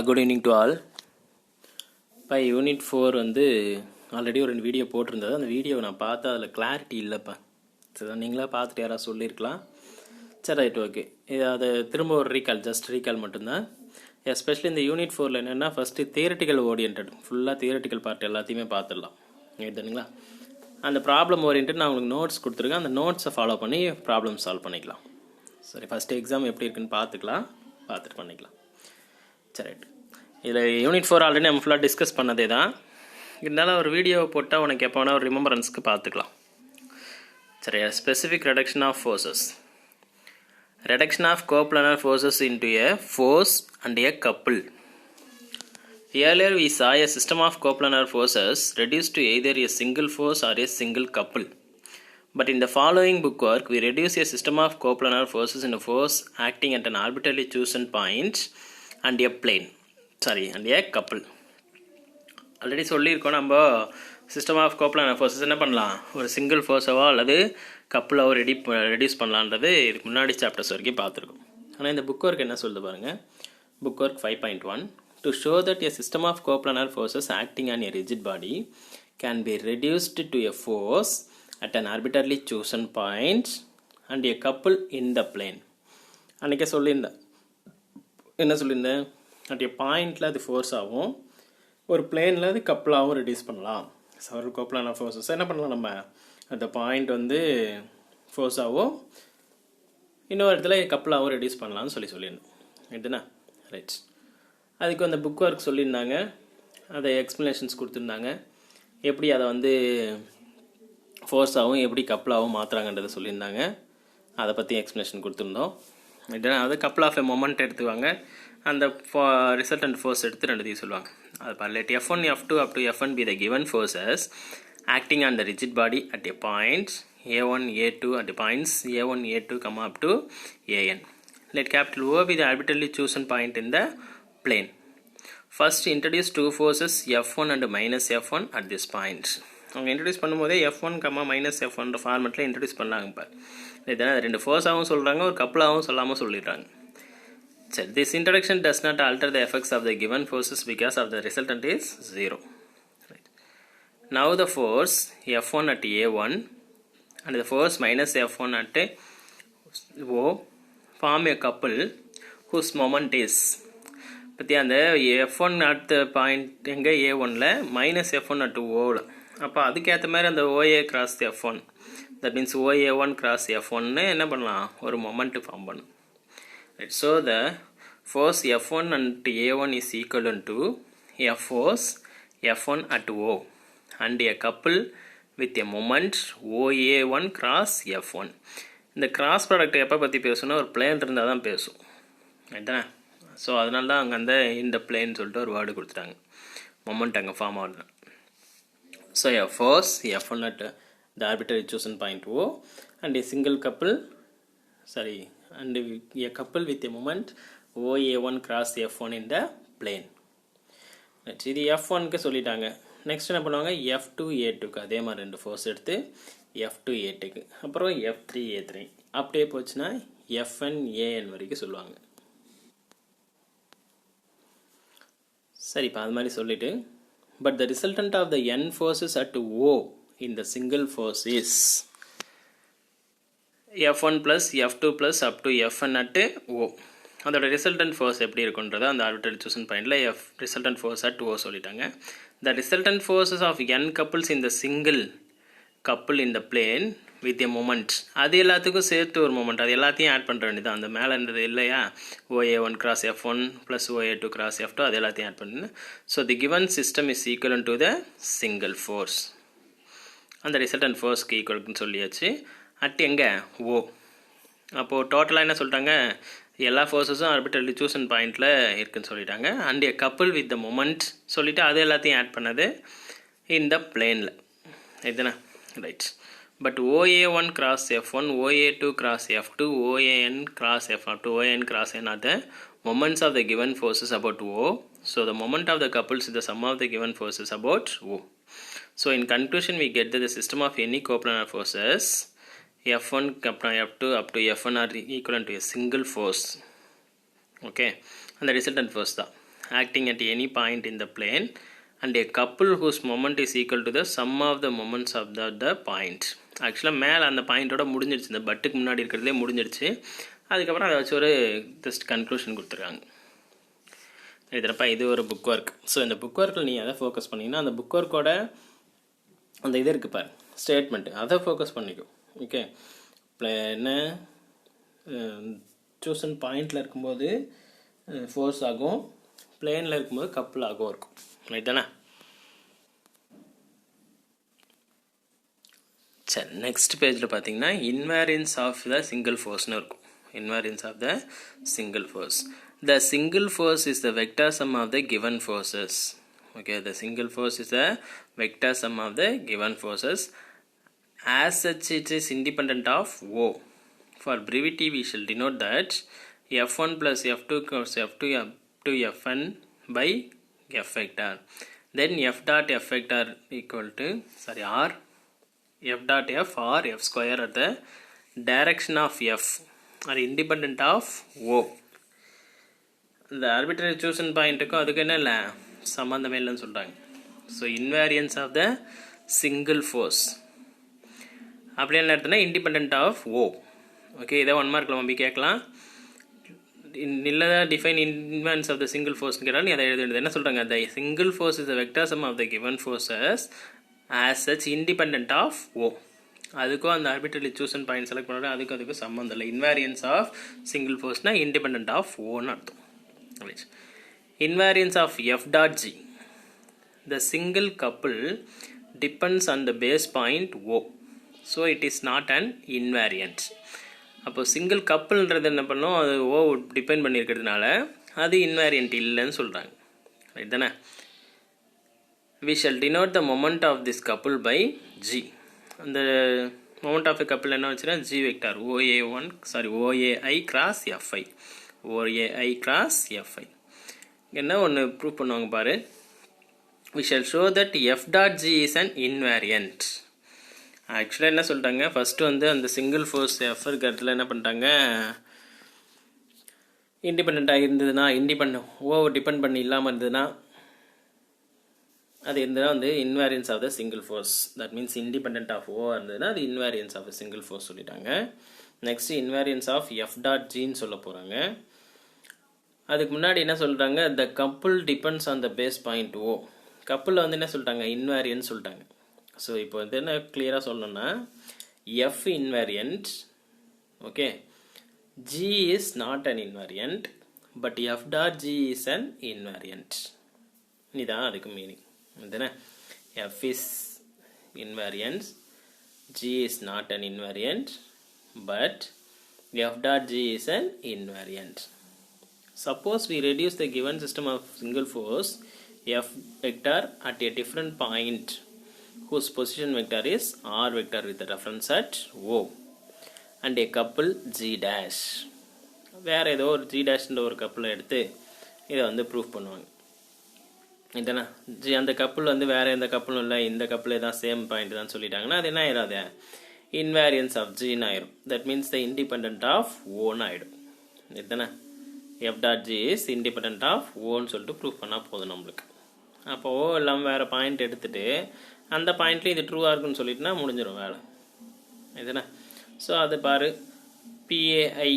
Good evening to all. இப்போ UNIT-4 வந்து already ஒரு வீடியோ போட்டிருந்தது. அந்த வீடியோவை நான் பார்த்தா அதில் கிளாரிட்டி இல்லைப்பா. சரி, நீங்களா பார்த்துட்டு யாராவது சொல்லியிருக்கலாம். சரி, ரைட், ஓகே. இது அதை திரும்ப ஒரு ஜஸ்ட் ரீகால் மட்டும்தான். எஸ்பெஷலி இந்த UNIT-4 என்னென்னா ஃபஸ்ட்டு தியரட்டிக்கல் ஓரியன்ட், ஃபுல்லாக தியரட்டிக்கல் பார்ட் எல்லாத்தையுமே பார்த்துடலாம். ரைட்டுங்களா? அந்த ப்ராப்ளம் ஓரியன்ட் நான் உங்களுக்கு நோட்ஸ் கொடுத்துருக்கேன். அந்த நோட்ஸை ஃபாலோ பண்ணி ப்ராப்ளம் சால்வ் பண்ணிக்கலாம். சரி, ஃபஸ்ட்டு எக்ஸாம் எப்படி இருக்குன்னு பார்த்துட்டு பண்ணிக்கலாம். சரி, ரைட். இதில் UNIT-4 ஆல்ரெடி நம்ம ஃபுல்லாக டிஸ்கஸ் பண்ணதே தான். இருந்தாலும் ஒரு வீடியோவை போட்டால் உனக்கு எப்போ வேணால் ஒரு ரிமெம்பரன்ஸ்க்கு பார்த்துக்கலாம். சரி, specific reduction of forces. Reduction of coplanar forces into a force and a couple. Earlier we saw a system of coplanar forces reduced to either a single force or a single couple. But in the following bookwork, we reduce a system of coplanar forces in a force acting at an arbitrarily chosen point and a plane. And a couple. Already சொல்லியிருக்கோம், நம்ம system of coplanar forces என்ன பண்ணலாம், ஒரு single ஃபோர்ஸாவோ அல்லது கப்புளாவோ reduce பண்ணலான்றது இதுக்கு முன்னாடி chapters வரைக்கும் பார்த்துருக்கோம். ஆனால் இந்த புக் ஒர்க் என்ன சொல்லுது பாருங்கள். Book work 5.1. To show that a system of coplanar forces acting on a rigid body can be reduced to a force at an arbitrarily chosen point and a couple in the plane. அன்றைக்கே சொல்லியிருந்தேன், என்ன சொல்லியிருந்தேன், at ஏ பாயிண்டில் அது ஃபோர்ஸாகவும் ஒரு பிளேனில் அது கப்புளாகவும் reduce பண்ணலாம். ஒரு கோப்ளானர் ஃபோர்ஸஸ் என்ன பண்ணலாம், நம்ம அந்த பாயிண்ட் வந்து ஃபோர்ஸாகவும் இன்னொரு இடத்துல கப்புளாகவும் ரெடியூஸ் பண்ணலாம்னு சொல்லியிருந்தோம். ரைட்டுண்ணா? ரைட். அதுக்கு அந்த புக் ஒர்க் சொல்லியிருந்தாங்க, அதை எக்ஸ்ப்ளனேஷன்ஸ் கொடுத்துருந்தாங்க, எப்படி அதை வந்து ஃபோர்ஸாகவும் எப்படி கப்புளாகவும் மாற்றுறாங்கன்றதை சொல்லியிருந்தாங்க. அதை பற்றி எக்ஸ்ப்ளனேஷன் கொடுத்துருந்தோம். ரைட்டுண்ணா? அது கப்புள் ஆஃப் எ மொமெண்ட் எடுத்துவாங்க, அந்த ரிசல்டன்ட் ஃபோர்ஸ் எடுத்து ரெண்டுத்தையும் சொல்லுவாங்க. அது let F1, F2 up to Fn be the given forces acting on the rigid body at a point A1, A2 at the points A1, A2, up to An. Let capital O be the arbitrarily chosen point in the plane. First introduce two forces F1 and minus F1 at this point. அவங்க introduce பண்ணும்போதே F1, minus F1 ஃபார்மெட்டில் introduce பண்ணாங்க. இப்போ இதனால் ரெண்டு ஃபோர்ஸாகவும் சொல்கிறாங்க, ஒரு கப்புளாகவும் சொல்லாமல் சொல்லிடுறாங்க. சரி, this introduction does not alter the effects of the given forces because of the resultant is 0. Right. Now the force F1 at A1 and the force minus F1 at O form a couple whose moment is, பற்றி அந்த F1 at the point எங்கே A1ல minus F1 at Oவில், அப்போ அதுக்கேற்ற மாதிரி அந்த OA cross F1, that means OA1 cross F1 என்ன பண்ணலாம், ஒரு மொமெண்ட் ஃபார்ம் பண்ணும். Right. So the force F1 and A1 is equivalent to a force F1 at O and a couple with a moment OA1 cross F1. இந்த cross product எப்போ பற்றி பேசணும்னா ஒரு plane இருந்தால் தான் பேசும். ரைட்டா? ஸோ அதனால தான் அங்கே அந்த இந்த பிளேன் சொல்லிட்டு ஒரு வேர்டு கொடுத்துட்டாங்க, மொமெண்ட் அங்கே ஃபார்ம் ஆகுது. So a force F1 at the arbitrary chosen point O and a single couple, and a couple with a moment OA1 cross F1 in the plane. Next இது F1க்கு சொல்லிட்டாங்க. Next என்ன பண்ணுவாங்க, F2 A2க்கு அதே மாதிரி ரெண்டு force எடுத்து F2 A2க்கு, அப்புறம் F3 A3, அப்படியே போச்சுன்னா Fn An வரைக்கும் சொல்லுவாங்க. சரி, இப்போ அது மாதிரி சொல்லிட்டு, but the resultant of the n forces at O in the single force is F1 plus F2 plus up to Fn at O. அதோட ரிசல்டன்ட் ஃபோர்ஸ் எப்படி இருக்குன்றதை அந்த ஆர்பிட்ரரி சூசன் பாயிண்டில் ரிசல்டன்ட் ஃபோர்ஸ் அட் O சொல்லிட்டாங்க. The resultant forces of n couples in the single couple in the plane with a moment, அது எல்லாத்துக்கும் சேர்த்து ஒரு மொமெண்ட், அது எல்லாத்தையும் ஆட் பண்ணுற வேண்டியது. அந்த மேலே இருந்தது இல்லையா, OA1 cross F1 plus OA2 cross F2, அது எல்லாத்தையும் ஆட் பண்ணு. So the given system is equal to the single force, அந்த ரிசல்டன்ட் ஃபோர்ஸ்க்கு ஈக்குவல்னு சொல்லியாச்சு. அட் எங்கே O. அப்போது டோட்டலாக என்ன சொல்லிட்டாங்க, எல்லா ஃபோர்ஸஸும் ஆர்பிட்ரரி சூசன் பாயிண்டில் இருக்குதுன்னு சொல்லிட்டாங்க. And a couple with the moment சொல்லிவிட்டு அது எல்லாத்தையும் ஆட் பண்ணது இந்த பிளேனில். இதுதானே? Right. But OA1 cross F1, OA2 cross F2, OAN cross F2, OAN cross N are the moments of the given forces about O. So the moment of the couples is the sum of the given forces about O. So in conclusion we get that the system of any coplanar forces F1, F2 up to Fn are equivalent to a single force. Okay, and the resultant force தான். acting at any point in the plane and a couple whose moment is equal to the sum of the moments of the point. ஆக்சுவலாக மேலே அந்த பாயிண்ட்டோட முடிஞ்சிடுச்சு, இந்த பட்டுக்கு முன்னாடி இருக்கிறதுலே முடிஞ்சிடுச்சு. அதுக்கப்புறம் அதை வச்சு ஒரு ஜஸ்ட் கன்க்ளூஷன் கொடுத்துருக்காங்க. இதுப்பா இது ஒரு புக் ஒர்க். ஸோ இந்த புக் ஒர்க்கில் நீ எதை ஃபோக்கஸ் பண்ணிங்கன்னா அந்த புக் ஒர்க்கோட அந்த இது இருக்குது பாரு ஸ்டேட்மெண்ட்டு, அதை ஃபோக்கஸ் பண்ணிக்கும். ஓகே, என்ன சூசன் பாயிண்டில் இருக்கும்போது ஃபோர்ஸ் ஆகும், பிளேனில் இருக்கும்போது கப்புள் ஆகும் இருக்கும். ரைட் தானே? சரி, நெக்ஸ்ட் பேஜில் பார்த்தீங்கன்னா இன்வேரியன்ஸ் ஆஃப் த சிங்கிள் ஃபோர்ஸ்னு இருக்கும். Invariance of the single force. The single force is the vector sum of the given forces. Okay, the single force is the vector sum of the given forces. As such, it is independent of O. For brevity, we shall denote that F1 plus F2 equals F2 up to Fn by F vector. Then F dot F vector equal to R F dot F or F square at the direction of F are independent of O. இந்த arbitrary chosen பாயிண்ட்டுக்கும் அதுக்கு என்ன இல்லை சம்மந்தமே இல்லைன்னு சொல்கிறாங்க. So invariance of the single force அப்படி என்ன எடுத்தோன்னா இண்டிபெண்ட் ஆஃப் ஓ. ஓகே, இதை 1 மார்க்கில் நம்பி கேட்கலாம். இல்லை define invariance of the single ஃபோர்ஸ்னு கேட்டாலும் நீ அதை எழுத வேண்டியது. என்ன சொல்கிறாங்க? The single force is the vector sum of the given forces as such independent of O. அதுக்கும் அந்த ஆர்பிட்ரரி சூசன் பாயிண்ட் செலக்ட் பண்ணுறது அதுக்கும் சம்மந்தம் இல்லை. இன்வேரியன்ஸ் ஆஃப் சிங்கிள் ஃபோர்ஸ்னால் இண்டிபெண்ட் ஆஃப் ஓன்னு அர்த்தம். Invariance of F dot G. The single couple depends on the base point O. So it is not an invariant. அப்போ சிங்கிள் கப்புள்ன்றது என்ன பண்ணோம், அது ஓ டிபெண்ட் பண்ணியிருக்கிறதுனால அது இன்வேரியன்ட் இல்லைன்னு சொல்கிறாங்க. ரைட் தானே? We shall denote the moment of this couple by G. அந்த moment of a couple என்ன வச்சுன்னா G vector OAI cross Fi. OAI cross Fi. என்ன ஒன்று ப்ரூவ் பண்ணுவாங்க பாரு. We shall show that F dot G is an invariant. ஆக்சுவலாக என்ன சொல்லிட்டாங்க, ஃபஸ்ட்டு அந்த சிங்கிள் ஃபோர்ஸ் எஃப் இருக்கிறதுல என்ன பண்ணிட்டாங்க, இண்டிபெண்ட்டாக இருந்ததுன்னா ஓ டிபெண்ட் பண்ணி இல்லாமல் இருந்ததுன்னா அது இருந்ததுன்னா invariance of the single force. That means independent of O இருந்ததுன்னா அது invariance of the single force சொல்லிட்டாங்க. Next invariance of F dot ஜின்னு சொல்ல போகிறாங்க. அதுக்கு முன்னாடி என்ன சொல்கிறாங்க, the couple depends on the base point O. கப்புளில் என்ன சொல்லிட்டாங்க, இன்வேரியன்ட் சொல்லிட்டாங்க. ஸோ இப்போ என்ன கிளியராக சொல்லணும்னா F invariant, okay, G is not an invariant but F dot G is an invariant. இதுதான் அதுக்கு மீனிங். இதுதானே? F is invariant, G is not an invariant but F dot G is an invariant. Suppose we reduce the given system of single force F vector at a different point whose position vector is R vector with the reference at O and a couple G dash. வேறு ஏதோ ஒரு G dash ஒரு கப்புளை எடுத்து இதை proof பண்ணுவாங்க. இதுதானே? அந்த couple வேறு எந்த கப்புளும் இல்லை, இந்த கப்புளே தான் சேம் பாயிண்ட் தான் சொல்லிட்டாங்கன்னா அது என்ன ஆயிடாது, இன்வேரியன்ஸ் ஆஃப் ஜின்னு ஆயிடும். That means the independent of ஓன்னு ஆகிடும். இதுதானே? F dot G is independent of ஓன்னு சொல்லிட்டு ப்ரூஃப் பண்ணால் போதும் நம்மளுக்கு. அப்போ ஓ இல்லாமல் வேறு பாயிண்ட் எடுத்துகிட்டு அந்த பாயிண்ட்லேயும் இது ட்ரூவாக இருக்குன்னு சொல்லிட்டுனா முடிஞ்சிடும் வேலை. இதுதானே? ஸோ அது பாரு, PAI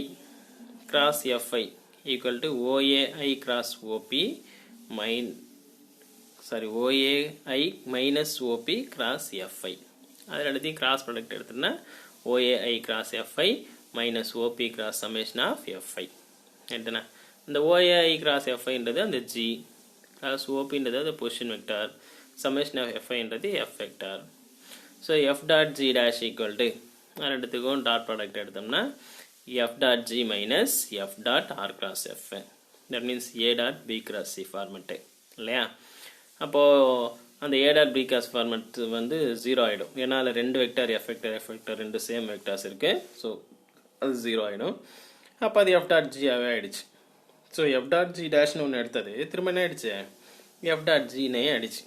cross FI equal to OAI cross OP OAI minus OP cross FI. அதில் எடுத்து கிராஸ் ப்ராடக்ட் எடுத்துன்னா OAI cross FI minus OP cross summation of FI. எடுத்துனா இந்த OAI cross FIன்றது அந்த G cross OPன்றது அந்த பொசிஷன் வெக்டார், சம்மேஷன் ஆஃப் FIன்றது F vector. So F dot G dash equal to ரெண்டுத்துக்கும் டாட் ப்ராடக்ட் எடுத்தோம்னா F dot G minus F dot R cross F. That means A dot B cross C format இல்லையா? அப்போது அந்த A dot B cross format 0 ஆகிடும். ஏன்னா அதில் ரெண்டு vector F vector ரெண்டு சேம் வெக்டார்ஸ் இருக்குது. ஸோ அது 0 ஆகிடும். அப்போ அது F dot G ஆகவே ஆகிடுச்சு. ஸோ F dot G டேஷ்னு ஒன்று எடுத்தது திரும்ப என்ன ஆகிடுச்சு, F dot Gனே ஆகிடுச்சு.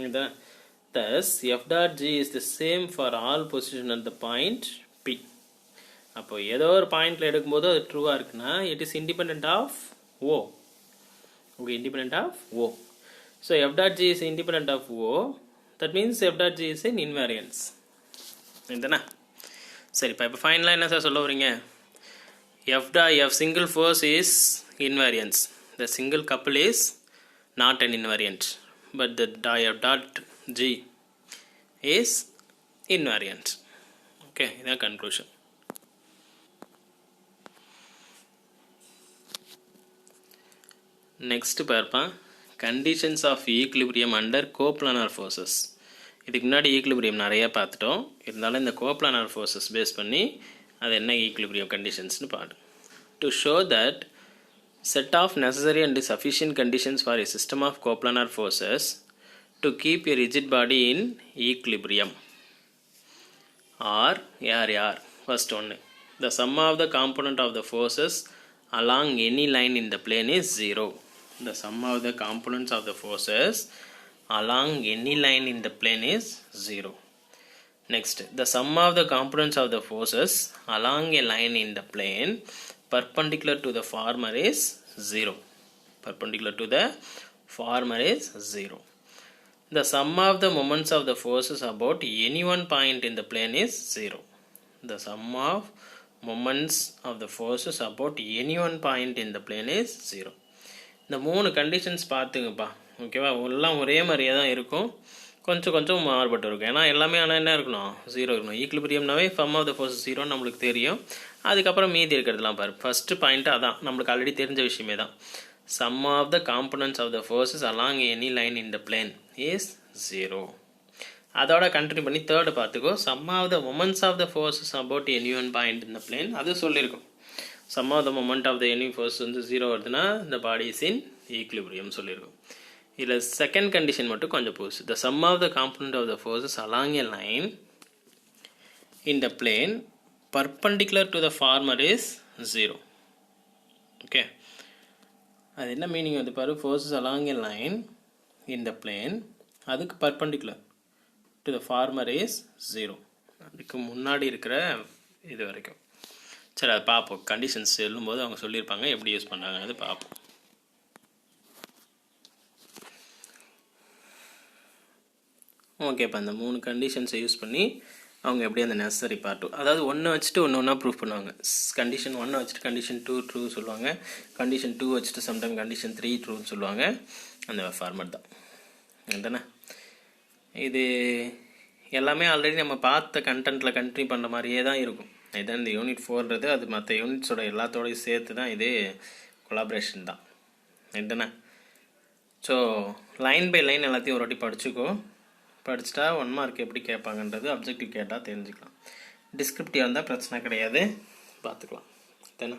இதுதான். Thus F dot G is the same for all position at the point P. அப்போ ஏதோ ஒரு பாயிண்டில் எடுக்கும்போது அது ட்ரூவாக இருக்குன்னா it is independent of O. Okay, independent of O. So f dot g is independent of O. That means f dot g is an invariance. Endana? சரி இப்போ ஃபைனலாக என்ன சார் சொல்ல வரீங்க? f single force is invariance. The single couple is not an invariant, but the f dot g is invariant. Okay, that's the conclusion. Next பார்ப்பா conditions of equilibrium under coplanar forces. இதுக்கு முன்னாடி equilibrium நிறைய பார்த்துட்டோம். இருந்தாலும் இந்த கோப்ளானார் forces base பண்ணி அது என்ன ஈக்குலிபிரியம் கண்டிஷன்ஸ்னு பாரு. To show that set of necessary and sufficient conditions for a system of coplanar forces to keep a rigid body in equilibrium are first one, the sum of the component of the forces along any line in the plane is 0. The sum of the components of the forces along any line in the plane is 0. Next, the sum of the components of the forces along a line in the plane perpendicular to the former is 0. Perpendicular to the former is 0. The sum of the moments of the forces about any one point in the plane is 0. The sum of moments of the forces about any one point in the plane is 0. இந்த மூணு conditions பார்த்துங்கப்பா. ஓகேவா? எல்லாம் ஒரே மாதிரியே தான் இருக்கும், கொஞ்சம் கொஞ்சம் மாறுபட்டு இருக்கும். ஏன்னா எல்லாமே ஆனால் என்ன இருக்கணும்? 0 இருக்கணும். ஈக்குலிபிரியம்னாவே சம் ஆஃப் த ஃபோர்ஸஸ் 0ன்னு நம்மளுக்கு தெரியும். அதுக்கப்புறம் மீதி இருக்கிறதுலாம் பாரு. ஃபஸ்ட்டு பாயிண்ட்டு அதான், நம்மளுக்கு ஆல்ரெடி தெரிஞ்ச விஷயமே தான். Sum of the components of the forces along any line in the plane is 0. அதோட கண்டினியூ பண்ணி தேர்டு பார்த்துக்கோ. Sum of the moments of the forces about any one point in the plane அது சொல்லியிருக்கும். Sum of the moment of the any force வந்து 0 வருதுன்னா இந்த body is in equilibrium சொல்லியிருக்கும். இதில் second condition மட்டும் கொஞ்சம் புதுசு. The sum of the component of the forces along a line in the plane perpendicular to the former is 0. Okay, அது என்ன meaning வந்து பாரு. forces along a line in the plane அதுக்கு perpendicular to the former is 0. அதுக்கு முன்னாடி இருக்கிற இது வரைக்கும். சரி, அது பார்ப்போம். கண்டிஷன்ஸ் சொல்லும்போது அவங்க சொல்லியிருப்பாங்க, எப்படி யூஸ் பண்ணாங்க அது பார்ப்போம். ஓகே, இப்போ அந்த மூணு கண்டிஷன்ஸை யூஸ் பண்ணி அவங்க எப்படி அந்த நெசசரி பார்ட், அதாவது ஒன்று வச்சுட்டு ஒன்று ஒன்றா ப்ரூவ் பண்ணுவாங்க. கண்டிஷன் 1 வச்சுட்டு கண்டிஷன் 2 ட்ரூ சொல்லுவாங்க, கண்டிஷன் 2 வச்சுட்டு சம்டைம் கண்டிஷன் 3 ட்ரூன்னு சொல்லுவாங்க. அந்த ஃபார்மேட் தான் தானே இது. எல்லாமே ஆல்ரெடி நம்ம பார்த்த கண்டென்ட்டில் கண்டினியூ பண்ணுற மாதிரியே தான் இருக்கும். இதுதான் இந்த யூனிட் 4ன்றது. அது மற்ற யூனிட்ஸோட எல்லாத்தோடையும் சேர்த்து தான் இது கொலாபரேஷன் தான் தானே. ஸோ லைன் பை லைன் எல்லாத்தையும் ஒரு வாட்டி படிச்சுக்கோ. படிச்சுட்டா 1 மார்க் எப்படி கேட்பாங்கன்றது அப்ஜெக்டிவ் கேட்டால் தெரிஞ்சுக்கலாம். டிஸ்கிரிப்டிவ் இருந்தால் பிரச்சனை கிடையாது, பார்த்துக்கலாம் தானே.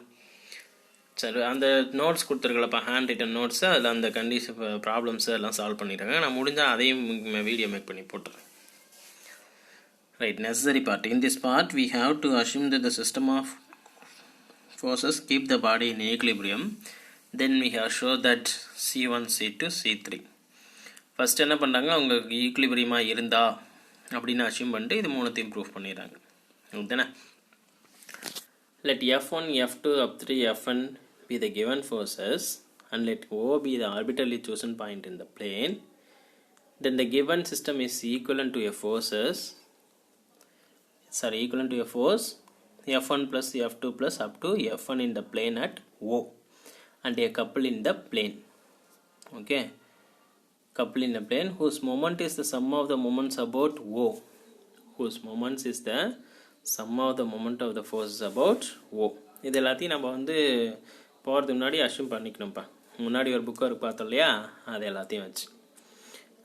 சரி, அந்த நோட்ஸ் கொடுத்துருக்கலப்பா, ஹேண்ட் ரிட்டன் நோட்ஸு, அதில் அந்த கண்டிஷன் ப்ராப்ளம்ஸு எல்லாம் சால்வ் பண்ணிடுறாங்க. நான் முடிஞ்சால் அதையும் வீடியோ மேக் பண்ணி போட்டுறேன். Right, necessary part. In this part we have to assume that the system of forces keep the body in equilibrium. Then we have shown that C1, C2, C3. First என்ன பண்ணுறாங்க, அவங்க ஈக்குலிபிரியமாக இருந்தா அப்படின்னு assume பண்ணிட்டு இது மூணுத்தையும் ப்ரூவ் பண்ணிடுறாங்க. ஓகேண்ணா. Let F1, F2, F3, Fn be the given forces and let O be the arbitrarily chosen point in the plane. Then the given system is equivalent to a force F1 plus F2 plus up to Fn in the plane at O and a couple in the plane. Okay, couple in a plane whose moment is the sum of the moments about O. Whose moments is the sum of the moment of the forces about O. இது எல்லாத்தையும் நம்ம வந்து போகிறதுக்கு முன்னாடி assume பண்ணிக்கணும்ப்பா. முன்னாடி ஒரு book work பார்த்தோம் இல்லையா, அது எல்லாத்தையும் வச்சு.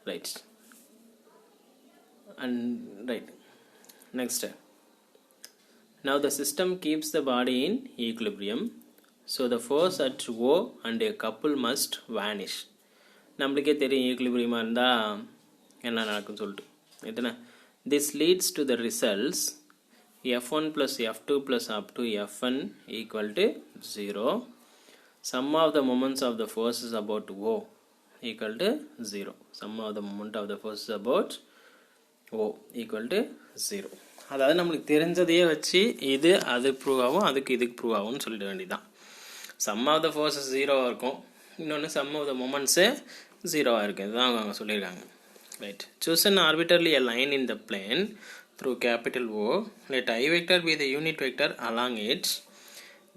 Right and right. Next, now the system keeps the body in equilibrium, so the force at O and a couple must vanish. நம்மளுக்கே தெரியும் ஈக்குலிபிரியமாக இருந்தால் என்ன நடக்கும்னு சொல்லிட்டு எத்தனை. This leads to the results F1 plus F2 plus up to Fn equal to 0. Sum of the moments of the forces about O equal to 0. Sum of the moment of the forces about O equal to 0. அதாவது நம்மளுக்கு தெரிஞ்சதையே வச்சு இது அது prove ஆகும், அதுக்கு இதுக்கு prove ஆகும்னு சொல்லிட வேண்டியதுதான். சம் ஆஃப் த ஃபோர்ஸஸ் 0 இருக்கும், இன்னொன்று சம் ஆஃப் த மொமெண்ட்ஸு ஜீரோவாக இருக்குது. இதுதான் அவங்க சொல்லியிருக்காங்க. Right. Choose an arbitrarily a line in the plane through capital O. Let I vector be the unit vector along it.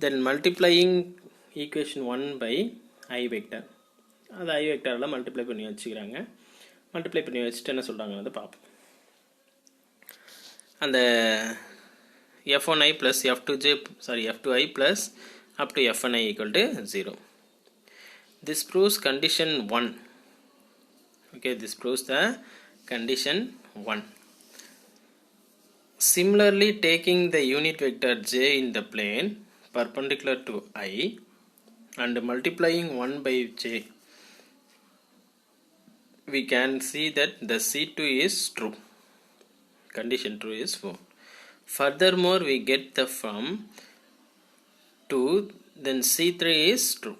Then multiplying equation 1 by I vector. அது I vectorலாம் multiply பண்ணி வச்சுக்கிறாங்க. Multiply பண்ணி வச்சுட்டு என்ன சொல்கிறாங்க வந்து பார்ப்போம். அந்த f1i plus f2i plus up to fni equal to 0. This proves condition 1. Okay, this proves the condition 1. Similarly, taking the unit vector j in the plane perpendicular to I and multiplying 1 by j, we can see that the C2 is true. Condition 2 is 4. Furthermore, we get the from 2, then C3 is true.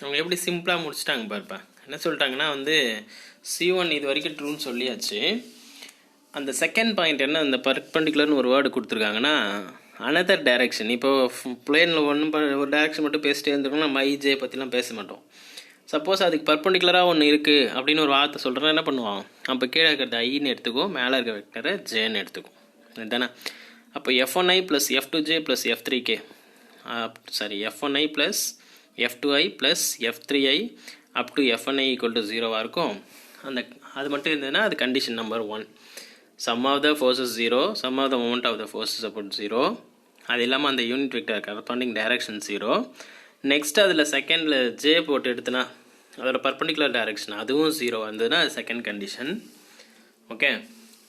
அவங்க எப்படி சிம்பிளாக முடிச்சிட்டாங்க பாருப்பா. என்ன சொல்லிட்டாங்கன்னா வந்து C1 இது வரைக்கும் ட்ரூன்னு சொல்லியாச்சு. அந்த செகண்ட் பாயிண்ட் என்ன, அந்த பர்பண்டிகுலர்னு ஒரு வேர்டு கொடுத்துருக்காங்கன்னா அனதர் டைரெக்ஷன். இப்போது பிளேனில் ஒரு டைரெக்ஷன் மட்டும் பேசிட்டே இருந்திருக்கோம், நம்ம ஐஜே பற்றிலாம் பேச மாட்டோம். சப்போஸ் அதுக்கு பர்பண்டிகுலராக ஒன்று இருக்குது அப்படின்னு ஒரு வார்த்தை சொல்கிறேன்னா என்ன பண்ணுவோம், அப்போ கீழே இருக்கிறது ஐன்னு எடுத்துக்கும், மேலே இருக்க வெக்டரை ஜேன்னு எடுத்துக்கும். இதுதானே. அப்போ f1i plus f2j plus f3k f1i plus f2i plus f3i up to fni equal to 0வாக இருக்கும். அது மட்டும் இருந்ததுன்னா அது condition number 1. Sum of the forces 0, sum of the moment of the forces about 0. அது இல்லாமல் அந்த unit vector corresponding direction 0. Next அதில் செகண்டில் ஜே போட்டு எடுத்துனா அதோட பர்பண்டிகுலர் டைரக்ஷன் அதுவும் 0 வந்ததுன்னா அது second condition. Okay.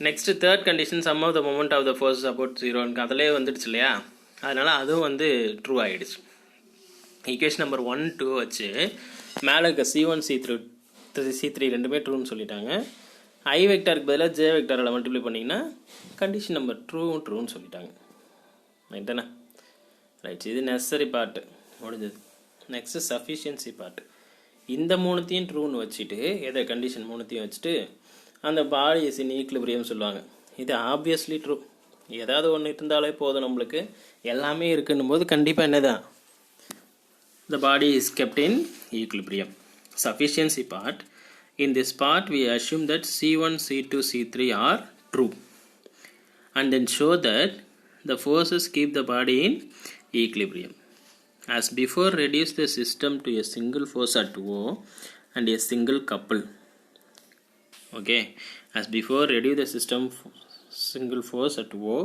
Next third condition sum of the moment of the force about 0 அதிலே வந்துடுச்சு இல்லையா, அதனால் அதுவும் வந்து ட்ரூ ஆகிடுச்சு. ஈக்குவேஷன் நம்பர் 1, 2 வச்சு மேலே இருக்க C1 C3 ரெண்டுமே ட்ரூன்னு சொல்லிட்டாங்க. ஐ வெக்டருக்கு பதிலாக ஜே வெக்டரில் மல்டிப்ளை பண்ணிங்கன்னா கண்டிஷன் நம்பர் ட்ரூன்னு சொல்லிட்டாங்க. ரைட் தானே. ரைட். இது நெசசரி பார்ட்டு முடிஞ்சது. Next sufficiency part. இந்த மூணுத்தையும் ட்ரூன்னு வச்சுட்டு எதை கண்டிஷன் மூணுத்தையும் வச்சுட்டு அந்த பாடி இஸ் இன் ஈக்லிபிரியம் சொல்லுவாங்க. இது ஆப்வியஸ்லி ட்ரூ. ஏதாவது ஒன்று இருந்தாலே போதும், நம்மளுக்கு எல்லாமே இருக்குன்னும் போது கண்டிப்பாக என்னதான் the body is kept in equilibrium. Sufficiency part. In this part we assume that C1, C2, C3 are true and then show that the forces keep the body in equilibrium. As before, reduce the system to a single force at O and a single couple. Okay, as before, reduce the system single force at O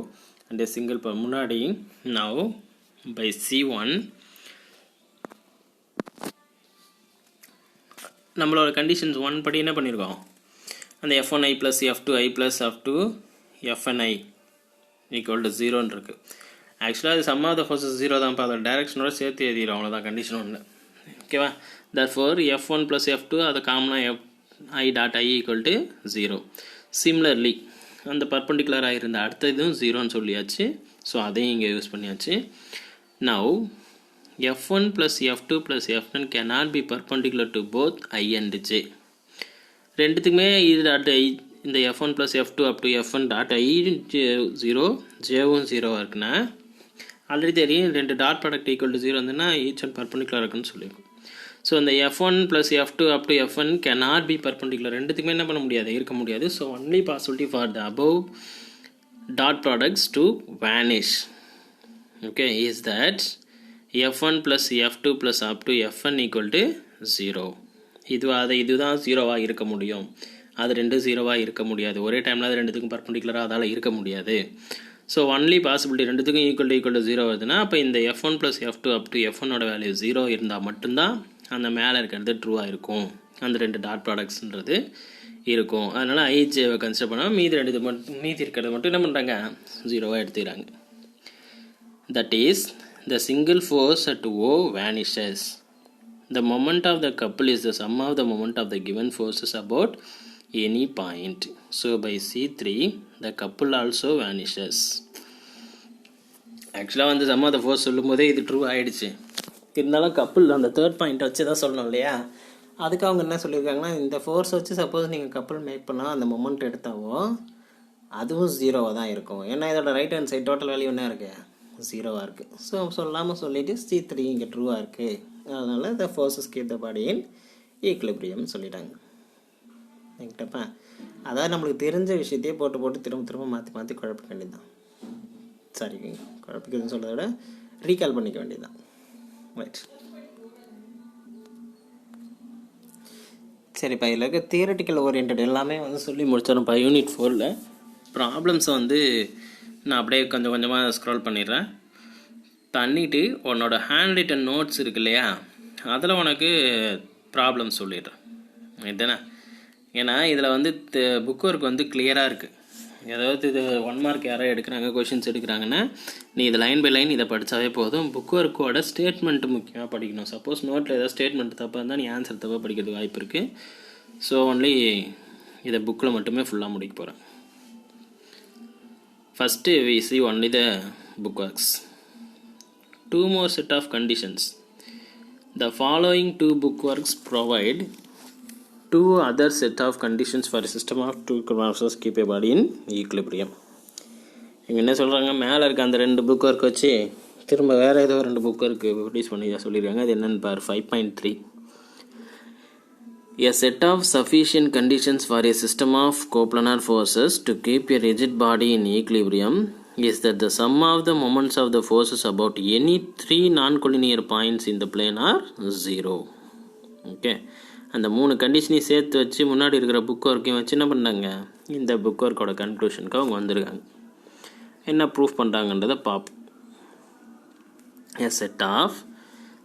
and a single முன்னாடி. Now by C1 நம்மளோட conditions 1 படி என்ன பண்ணியிருக்கோம், அந்த f1i plus f2i plus up to fni equal to 0ன்னு இருக்குது. ஆக்சுவலாக அது சம் ஆஃப் த ஃபோர்ஸஸ் 0 தான். இப்போ அதோட டைரக்ஷனோட சேர்த்து எழுதிடும், அவ்வளோதான். கண்டிஷன் 1. ஓகேவா. therefore f1 ப்ளஸ் f2 அதை காமனாக i dot i equal to 0. Similarly அந்த பர்பண்டிகுலராக இருந்த அடுத்த இதுவும் 0ன்னு சொல்லியாச்சு. ஸோ அதையும் இங்கே யூஸ் பண்ணியாச்சு. Now f1 plus f2 plus fn cannot be perpendicular to both I and j. ரெண்டுத்துக்குமே இது டாட் ஐ, இந்த f1 plus f2 up to fn dot I 0, ஜேவும் 0வாக இருக்குன்னா ஆல்ரெடி தெரியும். ரெண்டு டாட் ப்ராடக்ட் ஈக்குவல் டு 0 இருந்ததுன்னா ஈச் ஒன் பர்பண்டிகுலர் இருக்குன்னு சொல்லியிருக்கும். So இந்த f1 plus f2 up to fn cannot be perpendicular. ரெண்டுத்துக்குமே என்ன பண்ண முடியாது, இருக்க முடியாது. So only possibility for the above dot products to vanish, okay, is that f1 plus f2 plus up to fn equal to 0. இதுதான் 0வாக இருக்க முடியும். அது ரெண்டு 0வாக இருக்க முடியாது. ஒரே டைமில் அது ரெண்டுத்துக்கும் பர்பண்டிகுலராக அதால் இருக்க முடியாது. ஸோ ஒன்லி பாசிபிலிட்டி ரெண்டுத்துக்கும் ஈக்குவல் டு 0 வருதுன்னா அப்போ இந்த f1 plus f2 up to fnோட வேல்யூ 0 இருந்தால் மட்டும்தான் அந்த மேலே இருக்கிறது ட்ரூவாக இருக்கும். அந்த ரெண்டு டாட் ப்ராடக்ட்ஸ்ன்றது இருக்கும். அதனால் ஐஜேவை கன்சிடர் பண்ணால் மீதி இருக்கிறது மட்டும் என்ன பண்ணுறாங்க, 0வாக எடுத்துக்கிறாங்க. That is the single force at O vanishes. The moment of the couple is the sum of the moment of the given forces about any point. So by C3 the couple also vanishes. ஆக்சுவலாக வந்து some of the force சொல்லும் போதே இது true ஆகிடுச்சு. இருந்தாலும் couple அந்த third point வச்சு தான் சொல்லணும் இல்லையா. அதுக்கு அவங்க என்ன சொல்லியிருக்காங்கன்னா, இந்த ஃபோர்ஸ் வச்சு சப்போஸ் நீங்கள் கப்புள் மேக் பண்ணால் அந்த மொமெண்ட் எடுத்தாவோ அதுவும் 0வாக தான் இருக்கும். ஏன்னா இதோட right hand side total value என்ன இருக்குது, 0வாக இருக்குது. ஸோ சொல்லாமல் சொல்லிவிட்டு C3 இங்கே ட்ரூவாக இருக்குது. அதனால் the forces keep the body in equilibrium சொல்லிட்டாங்க. ரைட்டப்பா, அதாவது நம்மளுக்கு தெரிஞ்ச விஷயத்தையே போட்டு திரும்ப மாற்றி குழப்பிக்க வேண்டியதுதான். சாரி, குழப்பிக்கிறதுன்னு சொல்கிறத விட ரீகால் பண்ணிக்க வேண்டியதுதான். ரைட். சரிப்பா, இதில் இருக்க தியரட்டிக்கல் ஓரியன்ட் எல்லாமே சொல்லி முடிச்சிடறேன்ப்பா. யூனிட் 4 ப்ராப்ளம்ஸை நான் அப்படியே கொஞ்சம் கொஞ்சமாக ஸ்க்ரோல் பண்ணிவிட்டு உன்னோட ஹேண்ட் ரிட்டன் நோட்ஸ் இருக்கு இல்லையா, அதில் உனக்கு ப்ராப்ளம் சொல்லிடுறேன். ரைட்டாண்ணா? ஏன்னா இதில் புக் ஒர்க் கிளியராக இருக்குது. ஏதாவது இது 1 மார்க் யாராவது எடுக்கிறாங்க, கொஷின்ஸ் எடுக்கிறாங்கன்னா நீ இது லைன் பை லைன் இதை படித்தாவே போதும். புக் ஒர்க்கோட ஸ்டேட்மெண்ட்டு முக்கியமாக படிக்கணும். சப்போஸ் நோட்டில் ஏதாவது ஸ்டேட்மெண்ட் தப்பாக இருந்தால் நீ ஆன்சர் தப்பாக படிக்கிறதுக்கு வாய்ப்பு இருக்குது. ஸோ ஒன்லி இதை புக்கில் மட்டுமே ஃபுல்லாக முடிக்க போகிறேன். First we see only the book works. 2 more set of conditions. The following 2 book works provide 2 other set of conditions for a system of 2 processes keep a body in equilibrium. இங்கே என்ன சொல்கிறாங்க, மேலே இருக்க அந்த 2 புக் ஒர்க் வச்சு திரும்ப வேறு ஏதோ 2 புக் ஒர்க் ப்ரொடியூஸ் பண்ணி சொல்லியிருக்காங்க. அது என்னென்னு பார். 5.3. A set of sufficient conditions for a system of coplanar forces to keep a rigid body in equilibrium is that the sum of the moments of the forces about any 3 non-collinear points in the plane are 0. Okay. அந்த 3 கண்டிஷனையும் சேர்த்து வச்சு முன்னாடி இருக்கிற book ஒர்க்கையும் வச்சு என்ன பண்ணாங்க, இந்த book ஒர்க்கோட கன்க்ளூஷனுக்கு அவங்க வந்திருக்காங்க. என்ன ப்ரூஃப் பண்ணுறாங்கன்றதை பார்ப்போம். A set of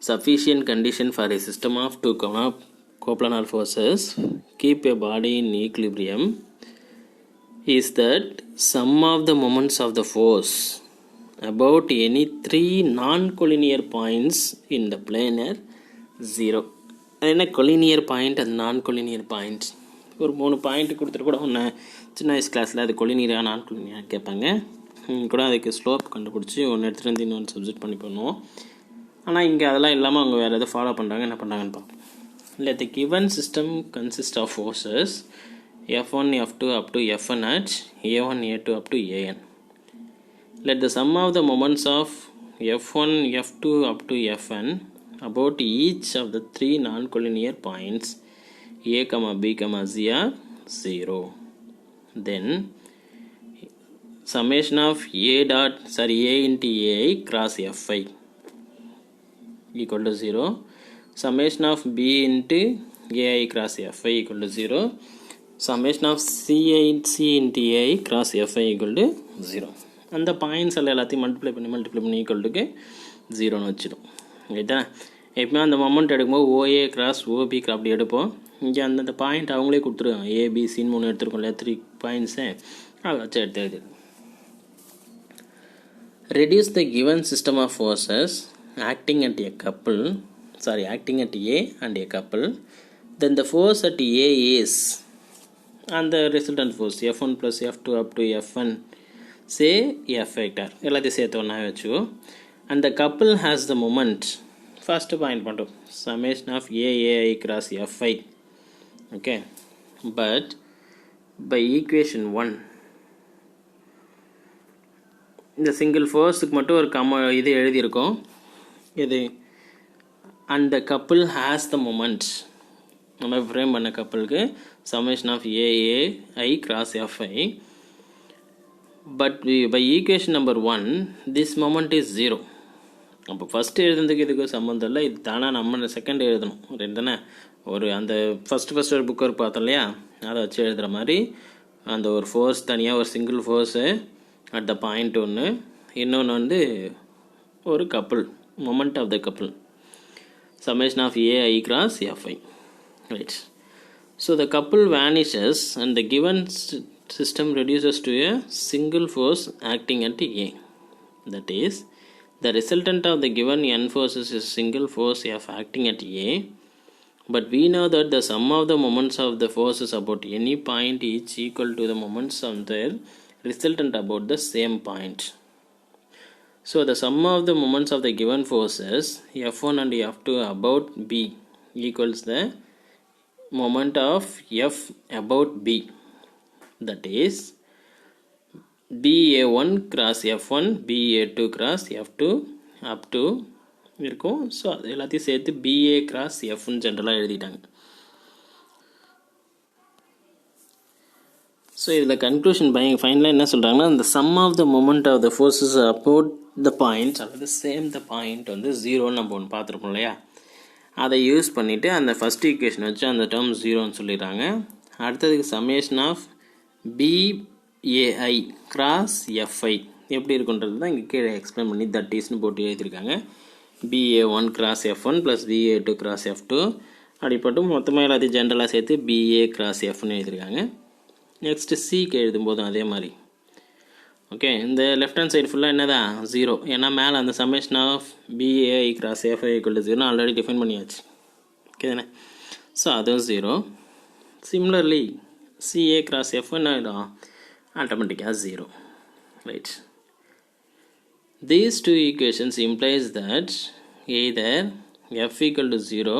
sufficient condition for a system of 2 coplanar forces keep a body in equilibrium is that sum of the moments of the force about any 3 non-collinear points in the plane are 0. என்ன collinear point, அது நான் collinear points. ஒரு 3 point கொடுத்துட்டு கூட ஒன்று சின்ன வயசு கிளாஸில் அது கொலினியராக நான் கொலினியராக கேட்பாங்க. கூட அதுக்கு ஸ்லோப் கண்டுபிடிச்சி ஒன்று எடுத்துகிட்டு இன்னொன்று சப்ஜெக்ட் பண்ணி பண்ணுவோம். ஆனால் இங்கே அதெல்லாம் இல்லாமல் அவங்க வேறு எதாவது ஃபாலோ பண்ணுறாங்க, என்ன பண்ணுறாங்கன்னு பார்ப்போம். Let the given system consist of forces F1, F2 up to Fn at A1, A2 up to An. Let the sum of the moments of F1, F2 up to Fn about each of the 3 non-collinear points A, B, C are 0. Then summation of A into AI cross Fi equal to 0. Summation of B into AI cross Fi equal to 0. Summation of C into AI cross Fi equal to 0. அந்த points எல்லாம் எல்லாத்தையும் multiply பண்ணி equal டுக்கு 0ன்னு வச்சிடும். ரைட்டா? எப்பவுமே அந்த moment எடுக்கும்போது OA கிராஸ் OB அப்படி எடுப்போம். இங்கே அந்தந்த பாயிண்ட் அவங்களே கொடுத்துருவாங்க. ABCன்னு 3 எடுத்துருக்கோம் இல்லையா, 3 பாயிண்ட்ஸு, அதை வச்சு எடுத்து reduce the given system of forces acting at A and a couple, then the force at A is, and the resultant force F1 plus F2 up to Fn, say F vector, எல்லாத்தையும் சேர்த்து ஒன்றா வச்சு, and the couple has the moment, first point பண்ணுறோம், summation of AI cross Fi. Okay, but by equation 1 இந்த single ஃபோர்ஸுக்கு மட்டும் ஒரு இது எழுதியிருக்கோம். இது and the couple has the moment, நம்ம ஃப்ரேம் பண்ண கப்பலுக்கு summation of AI cross Fi. But by equation number 1 this moment is 0. அப்போ ஃபஸ்ட்டு எழுதுறதுக்கு இதுக்கு சம்மந்தம் இல்லை, இது தானாக நம்ம செகண்ட் எழுதணும். ரெண்டுதானே, ஒரு அந்த ஃபஸ்ட்டு ஒரு புக் ஒர்க் பார்த்தோம் இல்லையா, அதை வச்சு எழுதுகிற மாதிரி அந்த ஒரு ஃபோர்ஸ் தனியாக, ஒரு single force at the point ஒன்று, இன்னொன்று ஒரு couple, moment of the couple, summation of AI cross Fi. Right. So the couple vanishes and the given system reduces to a single force acting at A. That is, the resultant of the given n forces is single force F acting at A. But we know that the sum of the moments of the forces about any point is equal to the moments of their resultant about the same point. So the sum of the moments of the given forces F1 and F2 about B equals the moment of F about B. That is BA1 cross F1, BA2 cross F2 up to இருக்கும். So அது எல்லாத்தையும் சேர்த்து BA cross Fன்னு ஜென்ரலாக எழுதிட்டாங்க. So இதில் conclusion ஃபைனலாக என்ன சொல்கிறாங்கன்னா, இந்த sum of the moment of the forces about the points அல்லது சேம் த பாயிண்ட் வந்து ஜீரோன்னு நம்ம ஒன்று பார்த்துருப்போம் இல்லையா. அதை யூஸ் பண்ணிவிட்டு அந்த ஃபஸ்ட் ஈக்குவேஷன் வச்சு அந்த டேர்ம் ஜீரோன்னு சொல்லிடுறாங்க. அடுத்ததுக்கு summation of B A I cross F I எப்படி இருக்குன்றது தான் இங்கே கீழே எக்ஸ்பிளைன் பண்ணி தட்டீஸ்னு போட்டு எழுதியிருக்காங்க. BA1 cross F1 plus BA2 cross F2 அப்படிப்பட்டு மொத்தமாக எல்லாத்தையும் ஜென்ரலாக சேர்த்து BA கிராஸ் Fன்னு எழுதியிருக்காங்க. நெக்ஸ்ட்டு சிக்கு எழுதும்போதும் அதே மாதிரி. ஓகே, இந்த லெஃப்ட் ஹேண்ட் சைடு ஃபுல்லாக என்ன தான் ஜீரோ, ஏன்னா மேலே அந்த summation of BAI cross FI equal to zero already define பண்ணியாச்சு. ஓகே தானே. ஸோ அதுவும் zero. Similarly CA cross F என்ன ஆகிடும், ஆட்டோமேட்டிக்காக zero. Right. These two equations implies that either F equal to 0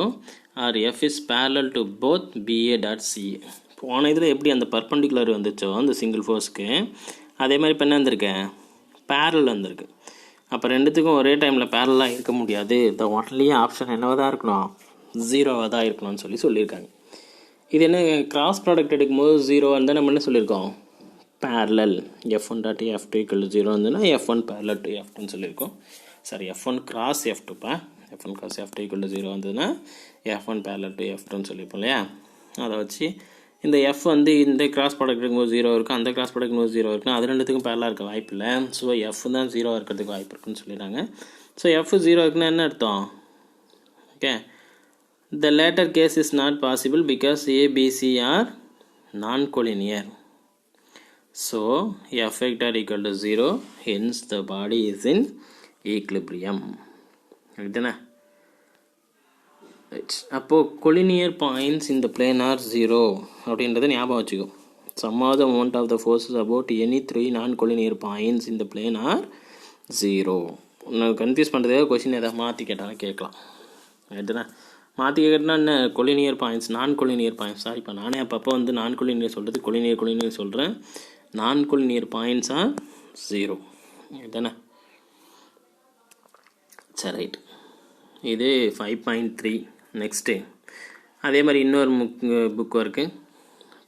or F is parallel to both BA dot CA. போன இதில் எப்படி அந்த பர்பண்டிகுலர் வந்துச்சோ அந்த சிங்கிள் ஃபோர்ஸ்க்கு, அதே மாதிரி இப்போ என்ன வந்திருக்கேன், பேரல் வந்திருக்கு. அப்போ ரெண்டுத்துக்கும் ஒரே டைமில் பேரலாக இருக்க முடியாது. த ஒன்லி ஆப்ஷன் என்னவாக தான் இருக்கணும், ஜீரோவாக தான் இருக்கணும்னு சொல்லியிருக்காங்க. இது என்ன கிராஸ் ப்ராடக்ட் எடுக்கும்போது ஜீரோ இருந்தால் நம்ம என்ன சொல்லியிருக்கோம், parallel F1 dot F2 equal to 0 வந்துன்னா F1 parallel to F2 சொல்லியிருக்கோம். Sorry, F1 cross F2 F1 cross F2 equal to 0 வந்ததுன்னா F1 parallel to F2 சொல்லியிருப்போம் இல்லையா. அதை வச்சு இந்த F வந்து இந்த கிராஸ் ப்ராடக்ட் இருக்கும்போது ஜீரோ இருக்கும், அந்த கிராஸ் ப்ராடக்ட் இருக்கும்போது ஜீரோ இருக்கும், அது ரெண்டுத்துக்கும் பேரலாக இருக்க வாய்ப்பு இல்லை. ஸோ F தான் ஜீரோ இருக்கிறதுக்கு வாய்ப்பு இருக்குன்னு சொல்லிடுறாங்க. ஸோ F ஜீரோ இருக்குன்னா என்ன அர்த்தம், okay, the latter case is not possible because A, B, C are non-collinear. So F vector equal to 0, hence the body is in equilibrium. Right. அப்போ collinear points in the plane are 0 அப்படின்றத ஞாபகம் வச்சுக்கோ. Sum of the moment of the forces about any three non-collinear points in the plane are 0. நான் confuse பண்ணுறதுக்காக question எதாவது மாற்றி கேட்டாலும் கேட்கலாம். ரைட்டுண்ணா. மாற்றி கேட்கறதுனா என்ன, கொலினியர் பாயிண்ட்ஸ் நான் கொலினியர் பாயிண்ட்ஸ். சாரி, இப்போ நானே அப்பப்போ வந்து நான் கொலினியர் சொல்கிறது கொலினியர் சொல்கிறேன். நான் கொலினியர் பாயிண்ட்ஸ் ஆர் 0. இதுதானே. சரி, ரைட். இது 5.3. நெக்ஸ்ட்டு அதே மாதிரி இன்னொரு புக் ஒர்க்கு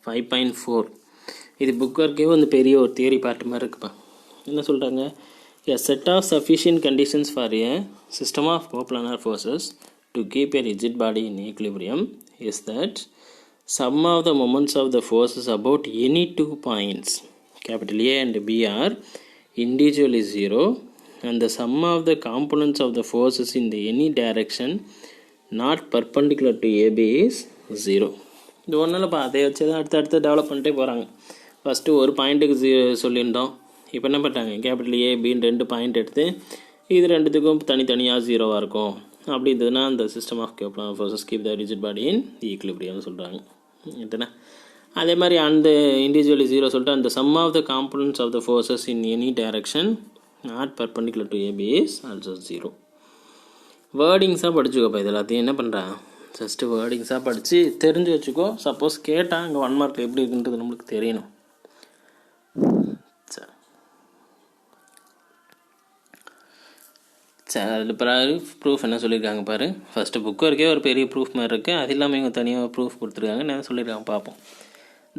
5.4. இது புக் ஒர்க்கே வந்து பெரிய ஒரு தியரி பார்ட் மாதிரி இருக்குப்பா. என்ன சொல்கிறாங்க, a set of sufficient conditions for a system of coplanar forces to keep a rigid body in equilibrium is that sum of the moments of the forces about any two points capital A and B are individually 0 and the sum of the components of the forces in the any direction not perpendicular to AB is 0. இது ஒன்றும் அதை வச்சு தான் அடுத்து develop பண்ணிட்டே போகிறாங்க. First ஒரு பாயிண்ட்டுக்கு சொல்லியிருந்தோம். இப்போ என்ன பண்ணுறாங்க, கேபிட்டல் ஏ பின்னு 2 பாயிண்ட் எடுத்து இது ரெண்டுத்துக்கும் தனித்தனியாக ஜீரோவாக இருக்கும். அப்படி இருந்ததுன்னா அந்த system of coplanar forces keep the rigid body in equilibrium சொல்கிறாங்க. இதுனா அதே மாதிரி அந்த இண்டிவிஜுவலி ஜீரோ சொல்லிட்டு அந்த sum of the components of the forces in any direction not perpendicular to A B is also 0. வேர்டிங்ஸாக படிச்சுக்கோப்பா. இது எல்லாத்தையும் என்ன பண்ணுறேன், ஜஸ்ட்டு வேர்டிங்ஸாக படித்து தெரிஞ்சு வச்சுக்கோ. சப்போஸ் கேட்டால் அங்கே 1 மார்க்கில் எப்படி இருக்குன்றது நம்மளுக்கு தெரியணும். சரி, அதில் பிறகு ப்ரூஃப் என்ன சொல்லியிருக்காங்க பாரு. ஃபஸ்ட்டு புக்கு இருக்கே ஒரு பெரிய ப்ரூஃப் மாதிரி இருக்குது. அது இல்லாமல் இவங்க தனியாக ப்ரூஃப் கொடுத்துருக்காங்க. என்ன சொல்லியிருக்காங்க பார்ப்போம்.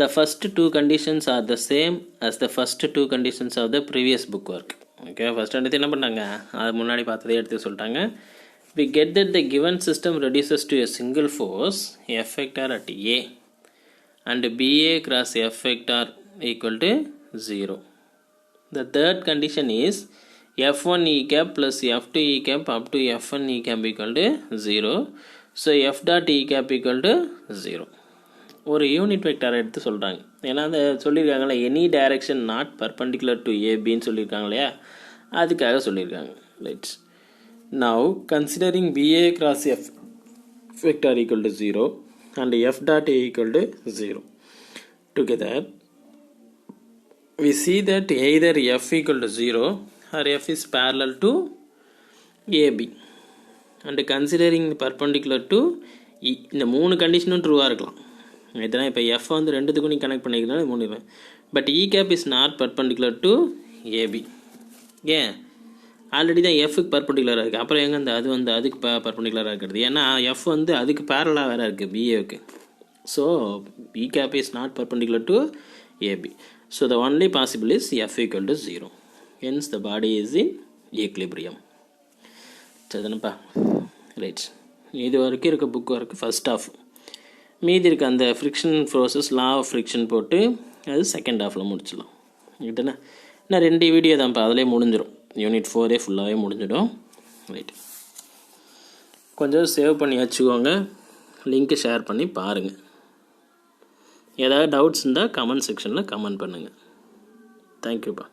The first two conditions are the same as the first two conditions of the previous book work. Okay, first எடுத்து என்ன பண்ணாங்க, அது முன்னாடி பார்த்ததே எடுத்து சொல்லிட்டாங்க. We get that the given system reduces to a single force F vector at A and BA cross F vector equal to 0. The third condition is F1 E cap plus F2 E cap up to F1 E cap equal to 0. So F dot E cap equal to 0. ஒரு unit vector எடுத்து சொல்கிறாங்க. ஏன்னா அந்த சொல்லியிருக்காங்களே any direction not perpendicular to ஏபின்னு சொல்லியிருக்காங்க இல்லையா, அதுக்காக சொல்லியிருக்காங்க. Rights. Now considering BA cross F vector equal to 0 and F dot A equal to 0 together we see that either f equal to 0 or f is parallel to AB and considering perpendicular to E. இந்த 3 கண்டிஷனும் ட்ரூவாக இருக்கலாம். இதெல்லாம் இப்போ F வந்து ரெண்டுத்துக்கும் நீ connect பண்ணிக்கிறதுனால 3 but E cap is not perpendicular to AB. ஏன், ஆல்ரெடி தான் எஃப்க்கு பர்பண்டிகுலராக இருக்குது. அப்புறம் எங்கே அந்த அது வந்து அதுக்கு பர்பண்டிகுலராக இருக்கிறது, ஏன்னா எஃப் வந்து அதுக்கு பேரலாக வேறு இருக்குது பிஏவுக்கு. So E cap is not perpendicular to AB. So the only possible is F equal to 0. Hence the body is in equilibrium. சரிதானப்பா? ரைட். இது வரைக்கும் இருக்க புக் வரைக்கும் ஃபர்ஸ்ட் ஆஃப். மீதி இருக்க அந்த friction process law of friction போட்டு அது செகண்ட் ஹாஃபில் முடிச்சிடலாம். ரைட்டுண்ணா? நான் 2 வீடியோ தான்ப்பா, அதிலே முடிஞ்சிடும். யூனிட் 4 ஃபுல்லாகவே முடிஞ்சிடும். ரைட். கொஞ்சம் சேவ் பண்ணி வச்சுக்கோங்க, லிங்க்கை ஷேர் பண்ணி பாருங்கள். ஏதாவது டவுட்ஸ் இருந்தால் கமெண்ட் செக்ஷனில் கமெண்ட் பண்ணுங்கள். தேங்க்யூப்பா.